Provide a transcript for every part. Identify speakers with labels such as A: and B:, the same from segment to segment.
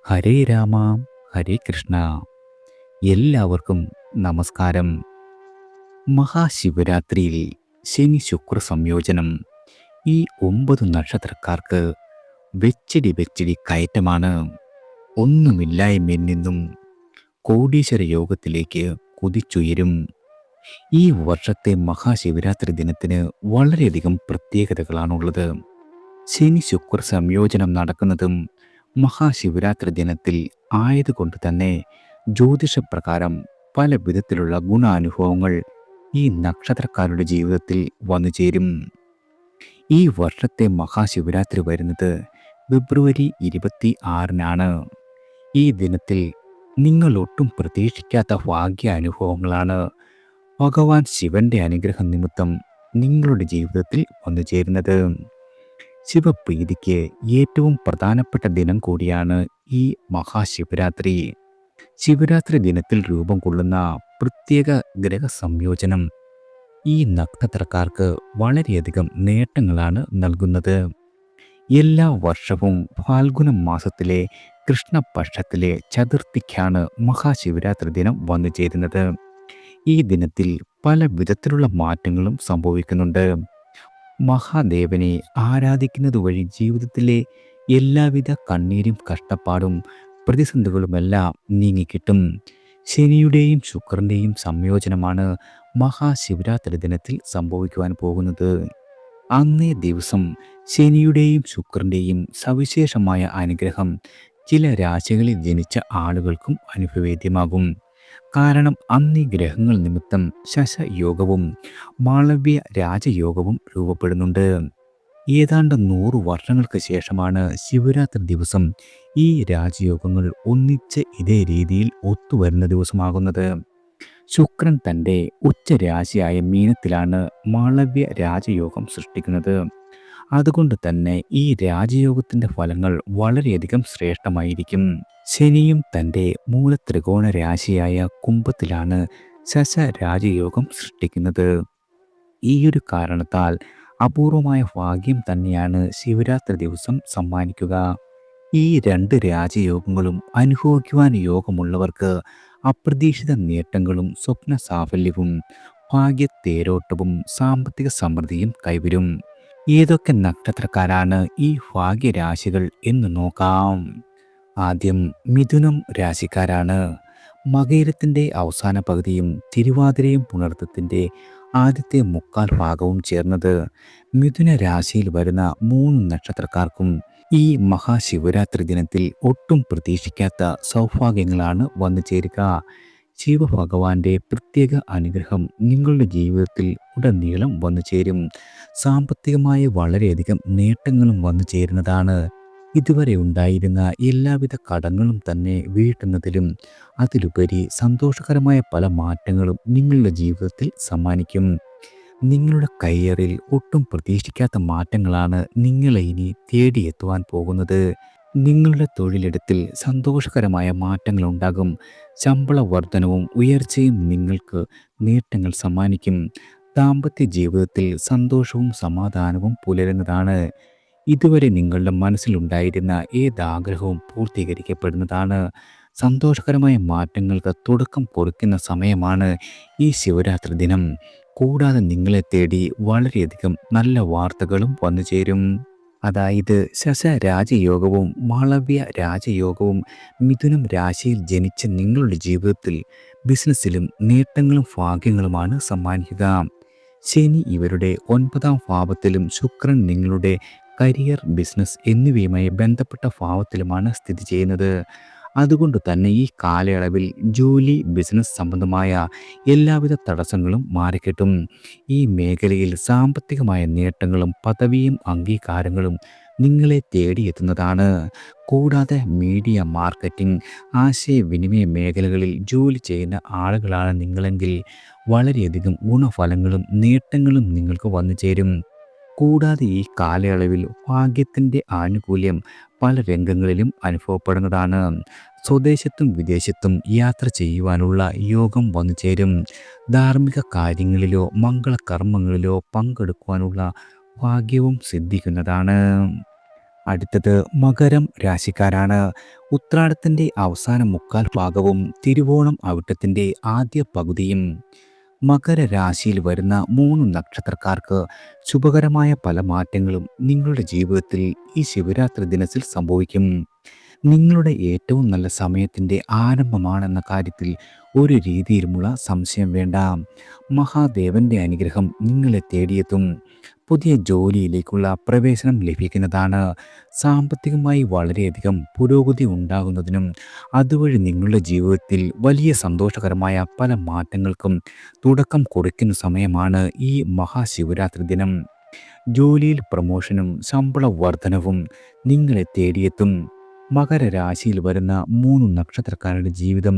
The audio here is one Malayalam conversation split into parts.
A: ഹരേ രാമ ഹരേ കൃഷ്ണ. എല്ലാവർക്കും നമസ്കാരം. മഹാശിവരാത്രിയിൽ ശനി ശുക്ര സംയോജനം ഈ 9 നക്ഷത്രക്കാർക്ക് വെച്ചിടി വെച്ചിടി കയറ്റമാണ്. ഒന്നുമില്ലായ്മയിൽ നിന്നും കോടീശ്വര യോഗത്തിലേക്ക് കുതിച്ചുയരും. ഈ വർഷത്തെ മഹാശിവരാത്രി ദിനത്തിന് വളരെയധികം പ്രത്യേകതകളാണുള്ളത്. ശനി ശുക്ര സംയോജനം നടക്കുന്നതും മഹാശിവരാത്രി ദിനത്തിൽ ആയതുകൊണ്ട് തന്നെ ജ്യോതിഷപ്രകാരം പല വിധത്തിലുള്ള ഗുണാനുഭവങ്ങൾ ഈ നക്ഷത്രക്കാരുടെ ജീവിതത്തിൽ വന്നു ചേരും. ഈ വർഷത്തെ മഹാശിവരാത്രി വരുന്നത് ഫെബ്രുവരി 26-നാണ്. ഈ ദിനത്തിൽ നിങ്ങൾ ഒട്ടും പ്രതീക്ഷിക്കാത്ത ഭാഗ്യാനുഭവങ്ങളാണ് ഭഗവാൻ ശിവന്റെ അനുഗ്രഹം നിമിത്തം നിങ്ങളുടെ ജീവിതത്തിൽ വന്നു ചേരുന്നത്. ശിവപ്രീതിക്ക് ഏറ്റവും പ്രധാനപ്പെട്ട ദിനം കൂടിയാണ് ഈ മഹാശിവരാത്രി. ശിവരാത്രി ദിനത്തിൽ രൂപം കൊള്ളുന്ന പ്രത്യേക ഗ്രഹ സംയോജനം ഈ നക്ഷത്രക്കാർക്ക് വളരെയധികം നേട്ടങ്ങളാണ് നൽകുന്നത്. എല്ലാ വർഷവും ഫാൽഗുന മാസത്തിലെ കൃഷ്ണപക്ഷത്തിലെ ചതുർത്ഥിക്കാണ് മഹാശിവരാത്രി ദിനം വന്നു ചേരുന്നത്. ഈ ദിനത്തിൽ പല വിധത്തിലുള്ള മാറ്റങ്ങളും സംഭവിക്കുന്നുണ്ട്. മഹാദേവനെ ആരാധിക്കുന്നത് വഴി ജീവിതത്തിലെ എല്ലാവിധ കണ്ണീരും കഷ്ടപ്പാടും പ്രതിസന്ധികളുമെല്ലാം നീങ്ങിക്കിട്ടും. ശനിയുടെയും ശുക്രൻ്റെയും സംയോജനമാണ് മഹാശിവരാത്രി ദിനത്തിൽ സംഭവിക്കുവാൻ പോകുന്നത്. അന്നേ ദിവസം ശനിയുടെയും ശുക്രൻ്റെയും സവിശേഷമായ അനുഗ്രഹം ചില രാശികളിൽ ജനിച്ച ആളുകൾക്കും അനുഭവേദ്യമാകും. കാരണം അന്നീ ഗ്രഹങ്ങൾ നിമിത്തം ശശയോഗവും മാളവ്യ രാജയോഗവും രൂപപ്പെടുന്നുണ്ട്. ഏതാണ്ട് 100 വർഷങ്ങൾക്ക് ശേഷമാണ് ശിവരാത്രി ദിവസം ഈ രാജയോഗങ്ങൾ ഒന്നിച്ച് ഇതേ രീതിയിൽ ഒത്തുവരുന്ന ദിവസമാകുന്നത്. ശുക്രൻ തൻ്റെ ഉച്ചരാശിയായ മീനത്തിലാണ് മാളവ്യ രാജയോഗം സൃഷ്ടിക്കുന്നത്. അതുകൊണ്ട് തന്നെ ഈ രാജയോഗത്തിൻ്റെ ഫലങ്ങൾ വളരെയധികം ശ്രേഷ്ഠമായിരിക്കും. ശനിയും തൻ്റെ മൂലത്രികോണ രാശിയായ കുംഭത്തിലാണ് ശശ രാജയോഗം സൃഷ്ടിക്കുന്നത്. ഈയൊരു കാരണത്താൽ അപൂർവമായ ഭാഗ്യം തന്നെയാണ് ശിവരാത്രി ദിവസം സമ്മാനിക്കുക. ഈ 2 രാജയോഗങ്ങളും അനുഭവിക്കുവാൻ യോഗമുള്ളവർക്ക് അപ്രതീക്ഷിത നേട്ടങ്ങളും സ്വപ്ന സാഫല്യവും ഭാഗ്യത്തേരോട്ടവും സാമ്പത്തിക സമൃദ്ധിയും കൈവരും. ഏതൊക്കെ നക്ഷത്രക്കാരാണ് ഈ ഭാഗ്യരാശികൾ എന്ന് നോക്കാം. ആദ്യം മിഥുനം രാശിക്കാരാണ്. മകയിരത്തിൻ്റെ അവസാന പകുതിയും തിരുവാതിരയും പുണർത്തത്തിൻ്റെ ആദ്യത്തെ 3/4 ഭാഗവും ചേർന്നത് മിഥുന രാശിയിൽ വരുന്ന 3 നക്ഷത്രക്കാർക്കും ഈ മഹാശിവരാത്രി ദിനത്തിൽ ഒട്ടും പ്രതീക്ഷിക്കാത്ത സൗഭാഗ്യങ്ങളാണ് വന്നു ചേരുക. ശിവഭഗവാന്റെ പ്രത്യേക അനുഗ്രഹം നിങ്ങളുടെ ജീവിതത്തിൽ ഉടനീളം വന്നു ചേരും. സാമ്പത്തികമായ വളരെയധികം നേട്ടങ്ങളും വന്നു ചേരുന്നതാണ്. ഇതുവരെ ഉണ്ടായിരുന്ന എല്ലാവിധ കടങ്ങളും തന്നെ വീട്ടുന്നതിലും അതിലുപരി സന്തോഷകരമായ പല മാറ്റങ്ങളും നിങ്ങളുടെ ജീവിതത്തിൽ സമ്മാനിക്കും. നിങ്ങളുടെ കരിയറിൽ ഒട്ടും പ്രതീക്ഷിക്കാത്ത മാറ്റങ്ങളാണ് നിങ്ങളെ ഇനി തേടിയെത്തുവാൻ പോകുന്നത്. നിങ്ങളുടെ തൊഴിലിടത്തിൽ സന്തോഷകരമായ മാറ്റങ്ങൾ ഉണ്ടാകും. ശമ്പള വർധനവും ഉയർച്ചയും നിങ്ങൾക്ക് നേട്ടങ്ങൾ സമ്മാനിക്കും. ദാമ്പത്യ ജീവിതത്തിൽ സന്തോഷവും സമാധാനവും പുലരുന്നതാണ്. ഇതുവരെ നിങ്ങളുടെ മനസ്സിലുണ്ടായിരുന്ന ഏതാഗ്രഹവും പൂർത്തീകരിക്കപ്പെടുന്നതാണ്. സന്തോഷകരമായ മാറ്റങ്ങൾക്ക് തുടക്കം കുറിക്കുന്ന സമയമാണ് ഈ ശിവരാത്രി ദിനം. കൂടാതെ നിങ്ങളെ തേടി വളരെയധികം നല്ല വാർത്തകളും വന്നു ചേരും. അതായത് ശശ രാജയോഗവും മാളവ്യ രാജയോഗവും മിഥുനം രാശിയിൽ ജനിച്ച നിങ്ങളുടെ ജീവിതത്തിൽ ബിസിനസ്സിലും നേട്ടങ്ങളും ഭാഗ്യങ്ങളുമാണ് സമ്മാനിക്കുക. ശനി ഇവരുടെ 9-ാം ഭാവത്തിലും ശുക്രൻ നിങ്ങളുടെ കരിയർ, ബിസിനസ് എന്നിവയുമായി ബന്ധപ്പെട്ട ഭാവത്തിലുമാണ് സ്ഥിതി ചെയ്യുന്നത്. അതുകൊണ്ട് തന്നെ ഈ കാലയളവിൽ ജോലി, ബിസിനസ് സംബന്ധമായ എല്ലാവിധ തടസ്സങ്ങളും മാറിക്കിട്ടും. ഈ മേഖലയിൽ സാമ്പത്തികമായ നേട്ടങ്ങളും പദവിയും അംഗീകാരങ്ങളും നിങ്ങളെ തേടിയെത്തുന്നതാണ്. കൂടാതെ മീഡിയ, മാർക്കറ്റിംഗ്, ആശയവിനിമയ മേഖലകളിൽ ജോലി ചെയ്യുന്ന ആളുകളാണ് നിങ്ങളെങ്കിൽ വളരെയധികം ഗുണഫലങ്ങളും നേട്ടങ്ങളും നിങ്ങൾക്ക് വന്നു ചേരും. കൂടാതെ ഈ കാലയളവിൽ ഭാഗ്യത്തിൻ്റെ ആനുകൂല്യം പല രംഗങ്ങളിലും അനുഭവപ്പെടുന്നതാണ്. സ്വദേശത്തും വിദേശത്തും യാത്ര ചെയ്യുവാനുള്ള യോഗം വന്നു ചേരും. ധാർമ്മിക കാര്യങ്ങളിലോ മംഗളകർമ്മങ്ങളിലോ പങ്കെടുക്കുവാനുള്ള ഭാഗ്യവും സിദ്ധിക്കുന്നതാണ്. അടുത്തത് മകരം രാശിക്കാരാണ്. ഉത്രാടത്തിൻ്റെ അവസാന മുക്കാൽ ഭാഗവും തിരുവോണം അവിട്ടത്തിൻ്റെ ആദ്യ പകുതിയും മകരരാശിയിൽ വരുന്ന 3 നക്ഷത്രക്കാർക്ക് ശുഭകരമായ പല മാറ്റങ്ങളും നിങ്ങളുടെ ജീവിതത്തിൽ ഈ ശിവരാത്രി ദിനത്തിൽ സംഭവിക്കും. നിങ്ങളുടെ ഏറ്റവും നല്ല സമയത്തിൻ്റെ ആരംഭമാണെന്ന കാര്യത്തിൽ ഒരു രീതിയിലുമുള്ള സംശയം വേണ്ട. മഹാദേവന്റെ അനുഗ്രഹം നിങ്ങളെ തേടിയെത്തും. പുതിയ ജോലിയിലേക്കുള്ള പ്രവേശനം ലഭിക്കുന്നതാണ്. സാമ്പത്തികമായി വളരെയധികം പുരോഗതി ഉണ്ടാകുന്നതിനും അതുവഴി നിങ്ങളുടെ ജീവിതത്തിൽ വലിയ സന്തോഷകരമായ പല മാറ്റങ്ങൾക്കും തുടക്കം കുറിക്കുന്ന സമയമാണ് ഈ മഹാശിവരാത്രി ദിനം. ജോലിയിൽ പ്രമോഷനും ശമ്പള വർധനവും നിങ്ങളെ തേടിയെത്തും. മകരരാശിയിൽ വരുന്ന 3 നക്ഷത്രക്കാരുടെ ജീവിതം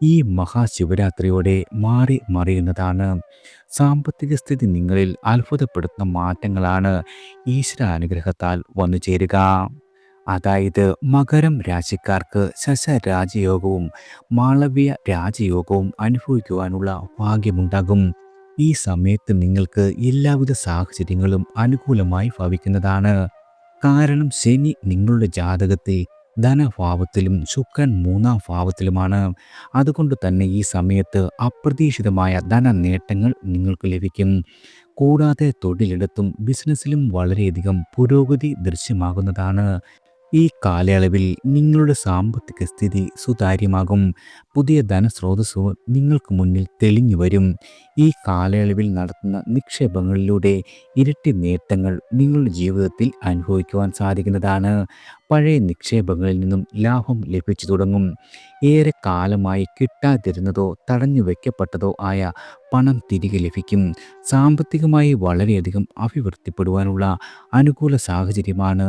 A: ഈ മഹാശിവരാത്രിയോടെ മാറി മറിയുന്നതാണ്. സാമ്പത്തിക സ്ഥിതി നിങ്ങളിൽ അത്ഭുതപ്പെടുത്തുന്ന മാറ്റങ്ങളാണ് ഈശ്വരാനുഗ്രഹത്താൽ വന്നു ചേരുക. അതായത് മകരം രാശിക്കാർക്ക് ശശ രാജയോഗവും മാളവ്യ രാജയോഗവും അനുഭവിക്കുവാനുള്ള ഭാഗ്യമുണ്ടാകും. ഈ സമയത്ത് നിങ്ങൾക്ക് എല്ലാവിധ സാഹചര്യങ്ങളും അനുകൂലമായി ഭവിക്കുന്നതാണ്. കാരണം ശനി നിങ്ങളുടെ ജാതകത്തിൽ ധനഭാവത്തിലും ശുക്രൻ 3-ാം ഭാവത്തിലുമാണ്. അതുകൊണ്ട് തന്നെ ഈ സമയത്ത് അപ്രതീക്ഷിതമായ ധനനേട്ടങ്ങൾ നിങ്ങൾക്ക് ലഭിക്കും. കൂടാതെ തൊഴിലിടത്തും ബിസിനസ്സിലും വളരെയധികം പുരോഗതി ദൃശ്യമാകുന്നതാണ്. ഈ കാലയളവിൽ നിങ്ങളുടെ സാമ്പത്തിക സ്ഥിതി സുതാര്യമാകും. പുതിയ ധനസ്രോതസ്സു നിങ്ങൾക്ക് മുന്നിൽ തെളിഞ്ഞു വരും. ഈ കാലയളവിൽ നടത്തുന്ന നിക്ഷേപങ്ങളിലൂടെ ഇരട്ടി നേട്ടങ്ങൾ നിങ്ങളുടെ ജീവിതത്തിൽ അനുഭവിക്കുവാൻ സാധിക്കുന്നതാണ്. പഴയ നിക്ഷേപങ്ങളിൽ നിന്നും ലാഭം ലഭിച്ചു തുടങ്ങും. ഏറെ കാലമായി കിട്ടാതിരുന്നതോ തടഞ്ഞു വയ്ക്കപ്പെട്ടതോ ആയ പണം തിരികെ ലഭിക്കും. സാമ്പത്തികമായി വളരെയധികം അഭിവൃദ്ധിപ്പെടുവാനുള്ള അനുകൂല സാഹചര്യമാണ്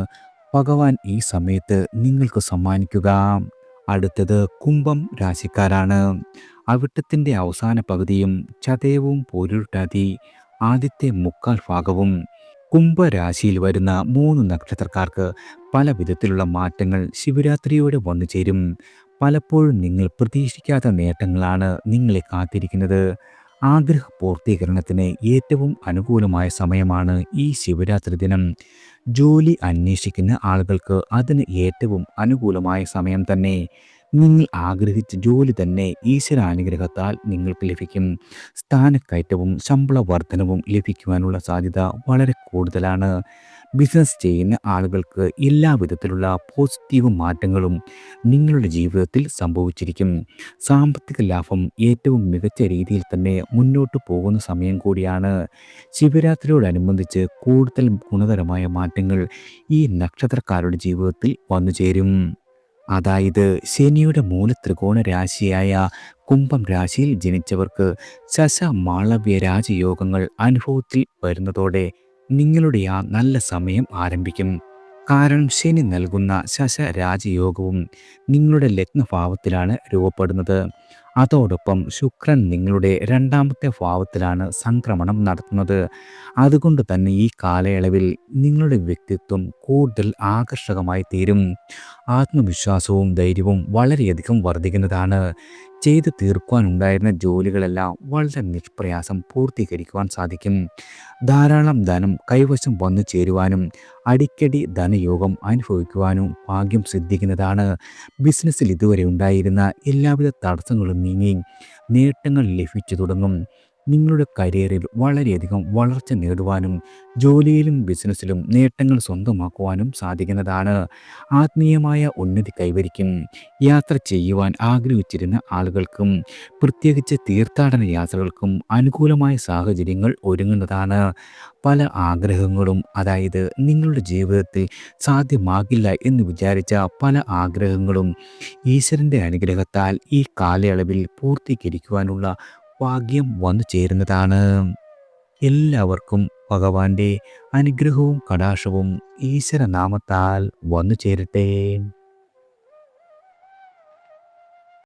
A: ഭഗവാൻ ഈ സമയത്ത് നിങ്ങൾക്ക് സമ്മാനിക്കുക. അടുത്തത് കുംഭം രാശിക്കാരാണ്. അവിട്ടത്തിൻ്റെ അവസാന പകുതിയും ചതയവും പൊരുട്ടാതി ആദ്യത്തെ മുക്കാൽ ഭാഗവും കുംഭരാശിയിൽ വരുന്ന 3 നക്ഷത്രക്കാർക്ക് പല വിധത്തിലുള്ള മാറ്റങ്ങൾ ശിവരാത്രിയോടെ വന്നു ചേരും. പലപ്പോഴും നിങ്ങൾ പ്രതീക്ഷിക്കാത്ത നേട്ടങ്ങളാണ് നിങ്ങളെ കാത്തിരിക്കുന്നത്. ആഗ്രഹ പൂർത്തീകരണത്തിന് ഏറ്റവും അനുകൂലമായ സമയമാണ് ഈ ശിവരാത്രി ദിനം. ജോലി അന്വേഷിക്കുന്ന ആളുകൾക്ക് അതിന് ഏറ്റവും അനുകൂലമായ സമയം തന്നെ. നിങ്ങൾ ആഗ്രഹിച്ച ജോലി തന്നെ ഈശ്വരാനുഗ്രഹത്താൽ നിങ്ങൾക്ക് ലഭിക്കും. സ്ഥാനക്കയറ്റവും ശമ്പള വർധനവും ലഭിക്കുവാനുള്ള സാധ്യത വളരെ കൂടുതലാണ്. ബിസിനസ് ചെയ്യുന്ന ആളുകൾക്ക് എല്ലാ വിധത്തിലുള്ള പോസിറ്റീവ് മാറ്റങ്ങളും നിങ്ങളുടെ ജീവിതത്തിൽ സംഭവിച്ചിരിക്കും. സാമ്പത്തിക ലാഭം ഏറ്റവും മികച്ച രീതിയിൽ തന്നെ മുന്നോട്ട് പോകുന്ന സമയം കൂടിയാണ്. ശിവരാത്രിയോടനുബന്ധിച്ച് കൂടുതൽ ഗുണകരമായ മാറ്റങ്ങൾ ഈ നക്ഷത്രക്കാരുടെ ജീവിതത്തിൽ വന്നു ചേരും. അതായത് ശനിയുടെ മൂലത്രികോണ രാശിയായ കുംഭം രാശിയിൽ ജനിച്ചവർക്ക് ശശ മാളവ്യ രാജയോഗങ്ങൾ അനുഭവത്തിൽ വരുന്നതോടെ നിങ്ങളുടെ ആ നല്ല സമയം ആരംഭിക്കും. കാരണം ശനി നൽകുന്ന ശശ രാജയോഗവും നിങ്ങളുടെ ലഗ്നഭാവത്തിലാണ് രൂപപ്പെടുന്നത്. അതോടൊപ്പം ശുക്രൻ നിങ്ങളുടെ 2-ാമത്തെ ഭാവത്തിലാണ് സംക്രമണം നടത്തുന്നത്. അതുകൊണ്ട് തന്നെ ഈ കാലയളവിൽ നിങ്ങളുടെ വ്യക്തിത്വം കൂടുതൽ ആകർഷകമായി തീരും. ആത്മവിശ്വാസവും ധൈര്യവും വളരെയധികം വർദ്ധിക്കുന്നതാണ്. ചെയ്തു തീർക്കുവാനുണ്ടായിരുന്ന ജോലികളെല്ലാം വളരെ നിഷ്പ്രയാസം പൂർത്തീകരിക്കുവാൻ സാധിക്കും. ധാരാളം ധനം കൈവശം വന്നു ചേരുവാനും അടിക്കടി ധനയോഗം അനുഭവിക്കുവാനും ഭാഗ്യം സിദ്ധിക്കുന്നതാണ്. ബിസിനസ്സിൽ ഇതുവരെ ഉണ്ടായിരുന്ന എല്ലാവിധ തടസ്സങ്ങളും നീങ്ങി നേട്ടങ്ങൾ ലഭിച്ചു തുടങ്ങും. നിങ്ങളുടെ കരിയറിൽ വളരെയധികം വളർച്ച നേടുവാനും ജോലിയിലും ബിസിനസ്സിലും നേട്ടങ്ങൾ സ്വന്തമാക്കുവാനും സാധിക്കുന്നതാണ്. ആത്മീയമായ ഉന്നതി കൈവരിക്കും. യാത്ര ചെയ്യുവാൻ ആഗ്രഹിച്ചിരുന്ന ആളുകൾക്കും പ്രത്യേകിച്ച് തീർത്ഥാടന യാത്രകൾക്കും അനുകൂലമായ സാഹചര്യങ്ങൾ ഒരുങ്ങുന്നതാണ്. പല ആഗ്രഹങ്ങളും, അതായത് നിങ്ങളുടെ ജീവിതത്തിൽ സാധ്യമാകില്ല എന്ന് വിചാരിച്ച പല ആഗ്രഹങ്ങളും ഈശ്വരൻ്റെ അനുഗ്രഹത്താൽ ഈ കാലയളവിൽ പൂർത്തീകരിക്കുവാനുള്ള ഭാഗ്യം വന്നു ചേരുന്നതാണ്. എല്ലാവർക്കും ഭഗവാന്റെ അനുഗ്രഹവും കടാക്ഷവും ഈശ്വരനാമത്താൽ വന്നു ചേരട്ടെ.